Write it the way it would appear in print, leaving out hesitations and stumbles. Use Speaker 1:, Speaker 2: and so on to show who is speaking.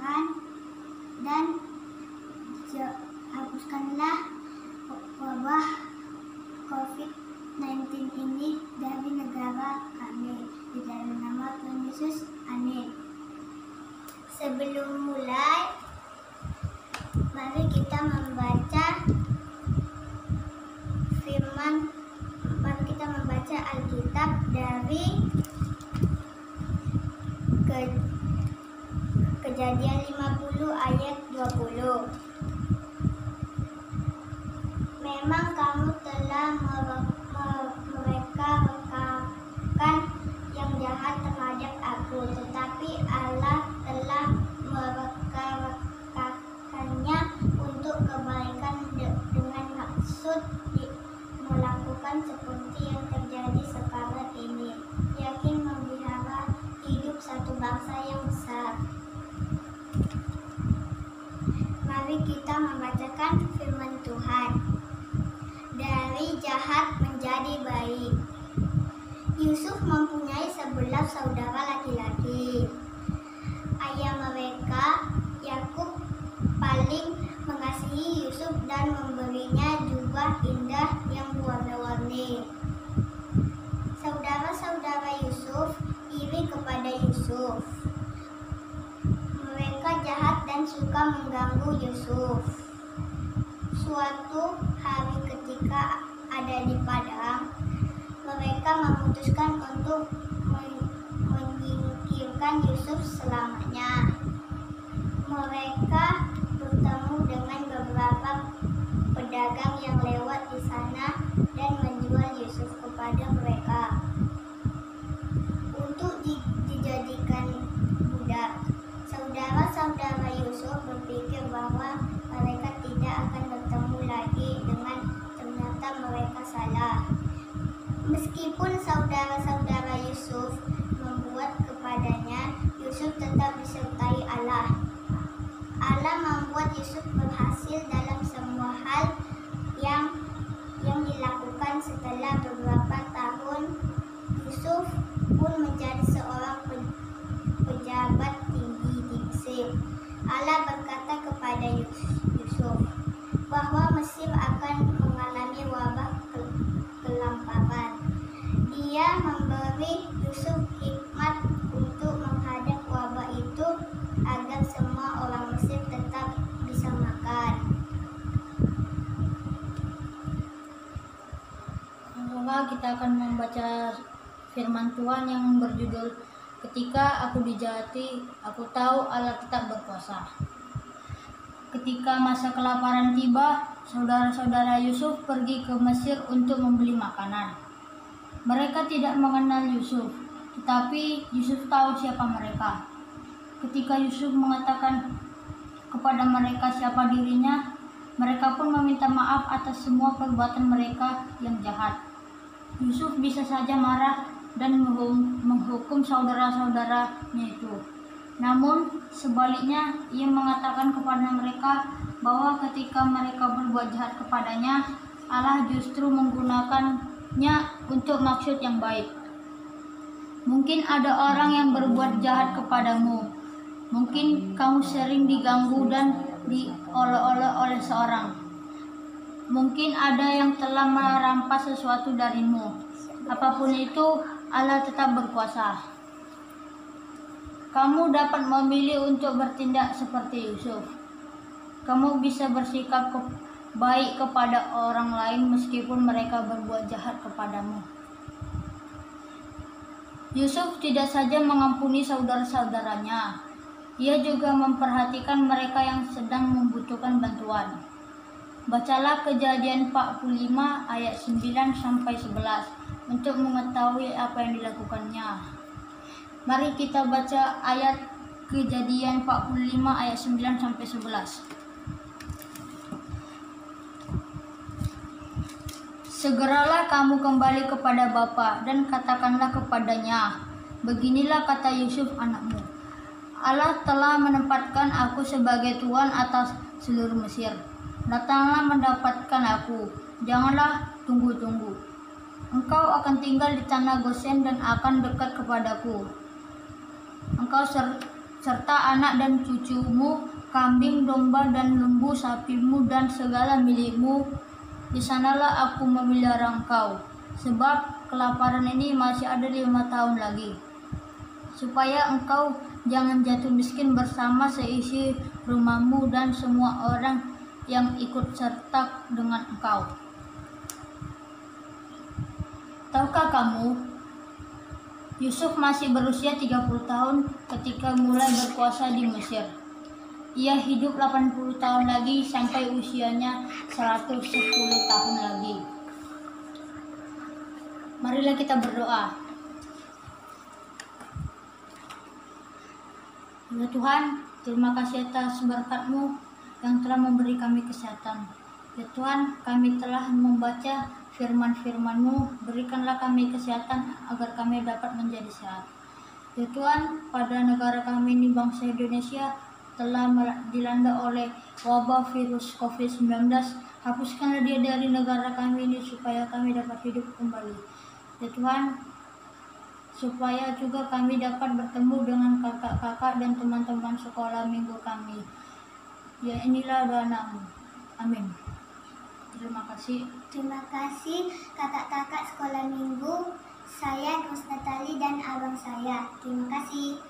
Speaker 1: Tuhan, dan hapuskanlah wabah COVID-19 ini dari negara kami. Di dalam nama Tuhan Yesus, amin. Sebelum mulai, mari kita membaca Alkitab dari Kejadian 50 ayat 20. Memang kamu telah mereka-rekakan yang jahat terhadap aku, tetapi Allah telah mereka-rekakannya untuk kebaikan dengan maksud melakukan seperti yang terjadi sekarang ini, yakin memelihara hidup satu bangsa yang besar. Mari kita membacakan firman Tuhan. Dari jahat menjadi baik. Yusuf mempunyai 11 saudara laki-laki. Ayah mereka, Yakub, paling mengasihi Yusuf dan memberinya jubah indah yang berwarna-warni. Saudara-saudara Yusuf iri kepada Yusuf. Mereka jahat dan suka mengganggu Yusuf. Suatu hari ketika ada di padang, mereka memutuskan untuk menyingkirkan Yusuf selamanya. Mereka bertemu dengan beberapa pedagang yang lewat di sana dan menjual Yusuf kepada mereka untuk dijadikan budak. Saudara-saudara Yusuf berpikir bahwa mereka tidak akan bertemu lagi dengan ternyata mereka salah. Meskipun saudara-saudara Yusuf membuat kepadanya, Yusuf tetap disertai Allah. Allah membuat Yusuf berhasil dalam semua hal yang dilakukan. Setelah beberapa tahun, Yusuf pun menjadi seorang pejabat tinggi di Mesir. Allah berkata kepada Yusuf bahwa Mesir akan mengalami wabah kelaparan. Dia memberi Yusuf hikmat untuk menghadap wabah itu agar semua orang Mesir tetap bisa makan.
Speaker 2: Kita akan membaca firman Tuhan yang berjudul Ketika Aku Dijahati, Aku Tahu Allah Tetap Berkuasa. Ketika masa kelaparan tiba, saudara-saudara Yusuf pergi ke Mesir untuk membeli makanan. Mereka tidak mengenal Yusuf, tetapi Yusuf tahu siapa mereka. Ketika Yusuf mengatakan kepada mereka siapa dirinya, mereka pun meminta maaf atas semua perbuatan mereka yang jahat. Yusuf bisa saja marah dan menghukum saudara-saudaranya itu. Namun sebaliknya ia mengatakan kepada mereka bahwa ketika mereka berbuat jahat kepadanya, Allah justru menggunakannya untuk maksud yang baik. Mungkin ada orang yang berbuat jahat kepadamu. Mungkin kamu sering diganggu dan diolok-olok oleh seorang. Mungkin ada yang telah merampas sesuatu darimu. Apapun itu, Allah tetap berkuasa. Kamu dapat memilih untuk bertindak seperti Yusuf. Kamu bisa bersikap baik kepada orang lain meskipun mereka berbuat jahat kepadamu. Yusuf tidak saja mengampuni saudara-saudaranya, ia juga memperhatikan mereka yang sedang membutuhkan bantuan. Bacalah Kejadian 45 ayat 9-11 untuk mengetahui apa yang dilakukannya. Mari kita baca ayat Kejadian 45 ayat 9-11. Segeralah kamu kembali kepada bapa dan katakanlah kepadanya, beginilah kata Yusuf anakmu, Allah telah menempatkan aku sebagai tuan atas seluruh Mesir. Datanglah mendapatkan aku, janganlah tunggu-tunggu. Engkau akan tinggal di tanah Gosen dan akan dekat kepadaku. Engkau serta anak dan cucumu, kambing, domba, dan lembu, sapimu, dan segala milikmu. Di sanalah aku memelihara engkau, sebab kelaparan ini masih ada 5 tahun lagi, supaya engkau jangan jatuh miskin bersama seisi rumahmu dan semua orang yang ikut serta dengan engkau. Tahukah kamu, Yusuf masih berusia 30 tahun ketika mulai berkuasa di Mesir. Ia hidup 80 tahun lagi sampai usianya 110 tahun lagi. Marilah kita berdoa. Ya Tuhan, terima kasih atas berkat-Mu yang telah memberi kami kesehatan. Ya Tuhan, kami telah membaca firman-Firman-Mu, berikanlah kami kesehatan agar kami dapat menjadi sehat. Ya Tuhan, pada negara kami ini, bangsa Indonesia, telah dilanda oleh wabah virus COVID-19. Hapuskanlah dia dari negara kami ini supaya kami dapat hidup kembali. Ya Tuhan, supaya juga kami dapat bertemu dengan kakak-kakak dan teman-teman sekolah minggu kami. Ya inilah doa-Mu. Amin. Terima kasih.
Speaker 1: Terima kasih kakak-kakak sekolah minggu, saya Nus Natali dan abang saya. Terima kasih.